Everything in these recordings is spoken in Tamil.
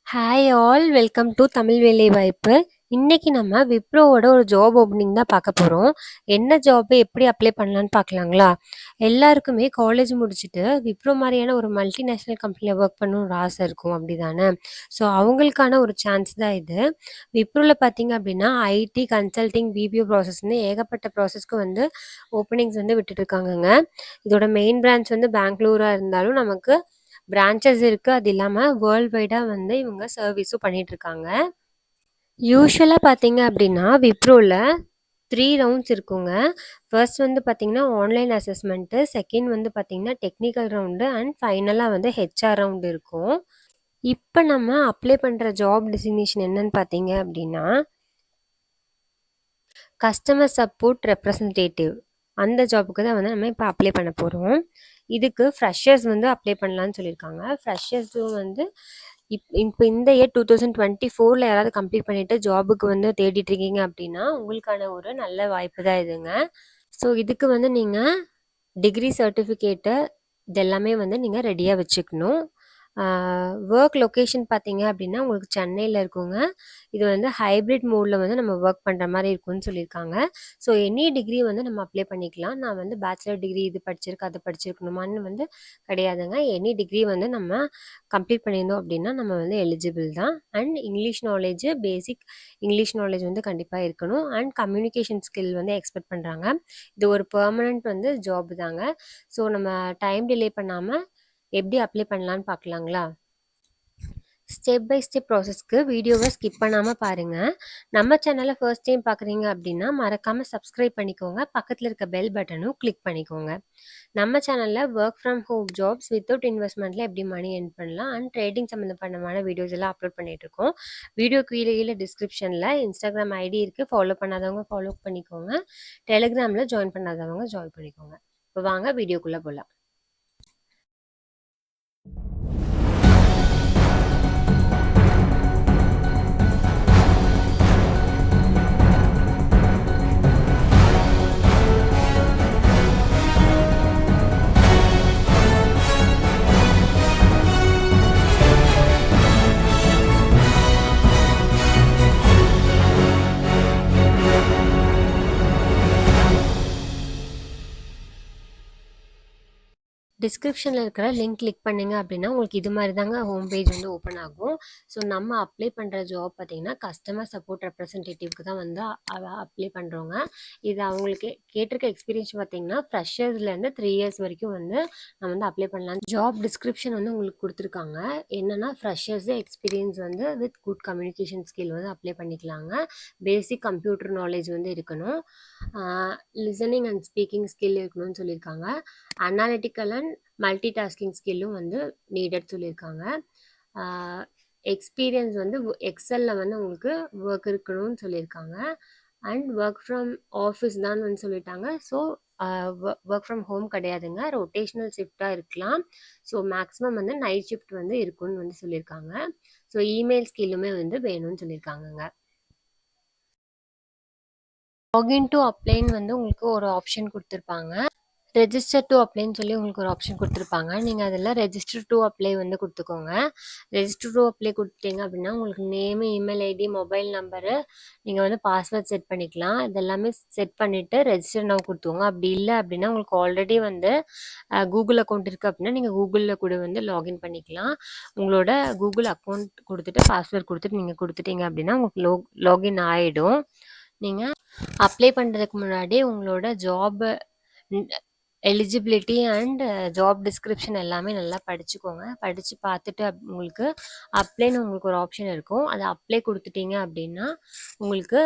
Hi all welcome to Tamil வேலைவாய்ப்பு. இன்னைக்கு நம்ம விப்ரோவோட ஒரு ஜாப் ஓப்பனிங் தான் பார்க்க போகிறோம். என்ன ஜாப் எப்படி அப்ளை பண்ணலான்னு பார்க்கலாங்களா? எல்லாருக்குமே காலேஜ் முடிச்சுட்டு விப்ரோ மாதிரியான ஒரு மல்டிநேஷ்னல் கம்பெனியில் ஒர்க் பண்ணணும்னு ஒரு ஆசை இருக்கும் அப்படி தானே? ஸோ அவங்களுக்கான ஒரு சான்ஸ் தான் இது. விப்ரோவில் பார்த்தீங்க அப்படின்னா ஐடி கன்சல்டிங் பிபிஓ ப்ராசஸ்ன்னு ஏகப்பட்ட ப்ராசஸ்க்கு வந்து ஓப்பனிங்ஸ் வந்து விட்டுட்டு இருக்காங்கங்க. இதோட மெயின் பிரான்ச் வந்து பெங்களூராக இருந்தாலும் நமக்கு பிரான்ச்சஸ் இருக்கு. அது இல்லாமல் வேர்ல்ட் வைடாக வந்து இவங்க சர்வீஸும் பண்ணிட்டு இருக்காங்க. யூஸ்வலாக பார்த்தீங்க அப்படின்னா விப்ரோவில் 3 ரவுண்ட்ஸ் இருக்குங்க. ஃபர்ஸ்ட் வந்து பார்த்தீங்கன்னா ஆன்லைன் அசஸ்மெண்ட்டு, செகண்ட் வந்து பார்த்தீங்கன்னா டெக்னிக்கல் ரவுண்டு அண்ட் ஃபைனலாக வந்து ஹெச்ஆர் ரவுண்டு இருக்கும். இப்போ நம்ம அப்ளை பண்ணுற ஜாப் டெசிக்னேஷன் என்னன்னு பார்த்தீங்க அப்படின்னா கஸ்டமர் சப்போர்ட் ரெப்ரசன்டேட்டிவ். அந்த ஜாபுக்கு தான் வந்து நம்ம இப்போ அப்ளை பண்ண போகிறோம். இதுக்கு ஃப்ரெஷர்ஸ் வந்து அப்ளை பண்ணலான்னு சொல்லியிருக்காங்க. ஃப்ரெஷர்ஸும் வந்து இப்போ இந்த இயர் 2024 யாராவது கம்ப்ளீட் பண்ணிவிட்டு ஜாபுக்கு வந்து தேடிட்டு இருக்கீங்க அப்படின்னா உங்களுக்கான ஒரு நல்ல வாய்ப்பு தான் இதுங்க. ஸோ இதுக்கு வந்து நீங்கள் டிகிரி சர்டிஃபிகேட்டு இதெல்லாமே வந்து நீங்கள் ரெடியாக வச்சுக்கணும். ஒர்க் லொக்கேஷன் பார்த்தீங்க அப்படின்னா உங்களுக்கு சென்னையில் இருக்குங்க. இது வந்து ஹைப்ரிட் மோடில் வந்து நம்ம ஒர்க் பண்ணுற மாதிரி இருக்கும்னு சொல்லியிருக்காங்க. ஸோ எனி டிகிரி வந்து நம்ம அப்ளை பண்ணிக்கலாம். நான் வந்து பேச்சுலர் டிகிரி இது படிச்சிருக்கு அது படிச்சிருக்கணுமான்னு வந்து கிடையாதுங்க. எனி டிகிரி வந்து நம்ம கம்ப்ளீட் பண்ணியிருந்தோம் அப்படின்னா நம்ம வந்து எலிஜிபிள் தான். And English knowledge basic English knowledge வந்து கண்டிப்பாக இருக்கணும். அண்ட் கம்யூனிகேஷன் ஸ்கில் வந்து எக்ஸ்பெக்ட் பண்ணுறாங்க. இது ஒரு பெர்மனண்ட் வந்து ஜாப் தாங்க. ஸோ நம்ம டைம் டிலே பண்ணாமல் எப்படி அப்ளை பண்ணலான்னு பார்க்கலாங்களா? ஸ்டெப் பை ஸ்டெப் ப்ராசஸ்க்கு வீடியோவை ஸ்கிப் பண்ணாமல் பாருங்கள். நம்ம சேனலை ஃபர்ஸ்ட் டைம் பார்க்குறீங்க அப்படின்னா மறக்காமல் சப்ஸ்கிரைப் பண்ணிக்கோங்க. பக்கத்தில் இருக்க பெல் பட்டனும் கிளிக் பண்ணிக்கோங்க. நம்ம சேனலில் work from home jobs without இன்வெஸ்ட்மெண்ட்டில் எப்படி மணி earn பண்ணலாம் அண்ட் ட்ரேடிங் சம்மந்தப்பட்டமான வீடியோஸ் எல்லாம் அப்லோட் பண்ணிகிட்ருக்கோம். வீடியோ கீழே டிஸ்கிரிப்ஷனில் இன்ஸ்டாகிராம் ஐடி இருக்குது. ஃபாலோ பண்ணாதவங்க ஃபாலோ பண்ணிக்கோங்க. டெலிகிராமில் ஜாயின் பண்ணாதவங்க ஜாயின் பண்ணிக்கோங்க. இப்போ வாங்க வீடியோக்குள்ளே போகலாம். டிஸ்கிரிப்ஷனில் இருக்கிற லிங்க் கிளிக் பண்ணிங்க அப்படின்னா உங்களுக்கு இது மாதிரி தாங்க ஹோம் பேஜ் வந்து ஓப்பன் ஆகும். ஸோ நம்ம அப்ளை பண்ணுற ஜாப் பார்த்தீங்கன்னா கஸ்டமர் சப்போர்ட் ரெப்ரசன்டேட்டிவ்க்கு தான் வந்து அப்ளை பண்ணுறோங்க. இது அவங்களுக்கு கேட்டிருக்க எக்ஸ்பீரியன்ஸ் பார்த்தீங்கன்னா ஃப்ரெஷர்ஸ்லேருந்து 3 இயர்ஸ் வரைக்கும் வந்து நம்ம வந்து அப்ளை பண்ணலாம். ஜாப் டிஸ்கிரிப்ஷன் வந்து உங்களுக்கு கொடுத்துருக்காங்க. என்னென்னா ஃப்ரெஷர்ஸ் எக்ஸ்பீரியன்ஸ் வந்து வித் குட் கம்யூனிகேஷன் ஸ்கில் வந்து அப்ளை பண்ணிக்கலாங்க. பேசிக் கம்ப்யூட்டர் நாலேஜ் வந்து இருக்கணும். லிசனிங் அண்ட் ஸ்பீக்கிங் ஸ்கில் இருக்கணும்னு சொல்லியிருக்காங்க. அனாலிட்டிக்கல் அண்ட் மல்டி டாஸ்கிங் ஸ்கில்லும் வந்து நீடட் சொல்லியிருக்காங்க. எக்ஸ்பீரியன்ஸ் வந்து எக்ஸலில் வந்து உங்களுக்கு ஒர்க் இருக்கணும்னு சொல்லியிருக்காங்க. அண்ட் ஒர்க் ஃப்ரம் ஆஃபீஸ் தான் வந்து சொல்லிட்டாங்க. ஸோ ஒர்க் ஃப்ரம் ஹோம் கிடையாதுங்க. ரொட்டேஷ்னல் ஷிஃப்டாக இருக்கலாம். ஸோ மேக்ஸிமம் வந்து நைட் ஷிஃப்ட் வந்து இருக்குன்னு வந்து சொல்லியிருக்காங்க. ஸோ இமெயில் ஸ்கில்லுமே வந்து வேணும்னு சொல்லியிருக்காங்கங்க. லாகின் டு அப்ளைன்னு வந்து உங்களுக்கு ஒரு ஆப்ஷன் கொடுத்துருப்பாங்க. ரெஜிஸ்டர் டு அப்ளைன்னு சொல்லி உங்களுக்கு ஒரு ஆப்ஷன் கொடுத்துருப்பாங்க. நீங்கள் அதில் ரெஜிஸ்டர் டு அப்ளை வந்து கொடுத்துக்கோங்க. ரெஜிஸ்டர் டு அப்ளை கொடுத்துட்டீங்க அப்படின்னா உங்களுக்கு name, email ID, mobile number, நீங்கள் வந்து பாஸ்வேர்ட் செட் பண்ணிக்கலாம். இதெல்லாமே செட் பண்ணிவிட்டு ரெஜிஸ்டர் நவ் கொடுத்துக்கோங்க. அப்படி இல்லை அப்படின்னா உங்களுக்கு ஆல்ரெடி வந்து கூகுள் அக்கௌண்ட் இருக்குது அப்படின்னா நீங்கள் கூகுளில் கூட வந்து லாகின் பண்ணிக்கலாம். உங்களோட கூகுள் அக்கௌண்ட் கொடுத்துட்டு பாஸ்வேர்ட் கொடுத்துட்டு நீங்கள் கொடுத்துட்டீங்க அப்படின்னா உங்களுக்கு லாகின் ஆகிடும். நீங்கள் அப்ளை பண்ணுறதுக்கு முன்னாடி உங்களோட job eligibility and job description எல்லாமே நல்லா படிச்சுக்கோங்க. படித்து பார்த்துட்டு உங்களுக்கு அப்ளைன்னு உங்களுக்கு ஒரு ஆப்ஷன் இருக்கும். அதை அப்ளை கொடுத்துட்டீங்க அப்படின்னா உங்களுக்கு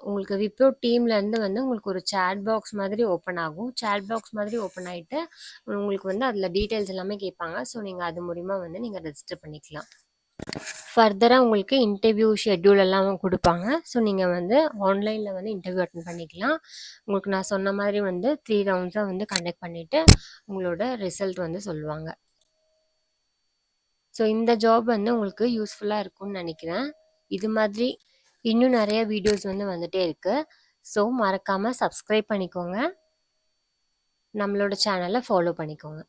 உங்களுக்கு விப்ரோ டீம்லேருந்து வந்து உங்களுக்கு ஒரு சேட் பாக்ஸ் மாதிரி ஓப்பன் ஆகும். சேட் பாக்ஸ் மாதிரி ஓப்பன் ஆகிட்டு உங்களுக்கு வந்து அதில் டீட்டெயில்ஸ் எல்லாமே கேட்பாங்க. ஸோ நீங்கள் அது மூலிமா வந்து நீங்கள் ரெஜிஸ்டர் பண்ணிக்கலாம். ஃபர்தராக உங்களுக்கு இன்டர்வியூ ஷெட்யூல் எல்லாம் கொடுப்பாங்க. ஸோ நீங்கள் வந்து ஆன்லைனில் வந்து இன்டர்வியூ அட்டன் பண்ணிக்கலாம். உங்களுக்கு நான் சொன்ன மாதிரி வந்து 3 ரவுண்ட்ஸாக வந்து கண்டக்ட் பண்ணிவிட்டு உங்களோட ரிசல்ட் வந்து சொல்லுவாங்க. ஸோ இந்த ஜாப் வந்து உங்களுக்கு யூஸ்ஃபுல்லாக இருக்கும்னு நினைக்கிறேன். இது மாதிரி இன்னும் நிறைய வீடியோஸ் வந்து வந்துகிட்டே இருக்குது. ஸோ மறக்காமல் சப்ஸ்கிரைப் பண்ணிக்கோங்க. நம்மளோட சேனலை ஃபாலோ பண்ணிக்கோங்க.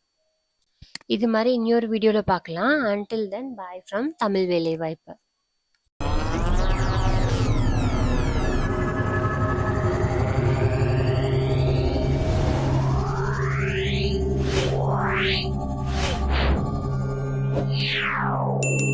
இது மாதிரி இன்னொரு வீடியோவில் பார்க்கலாம். Until then bye from Tamil வேலைவாய்ப்பு. Wow.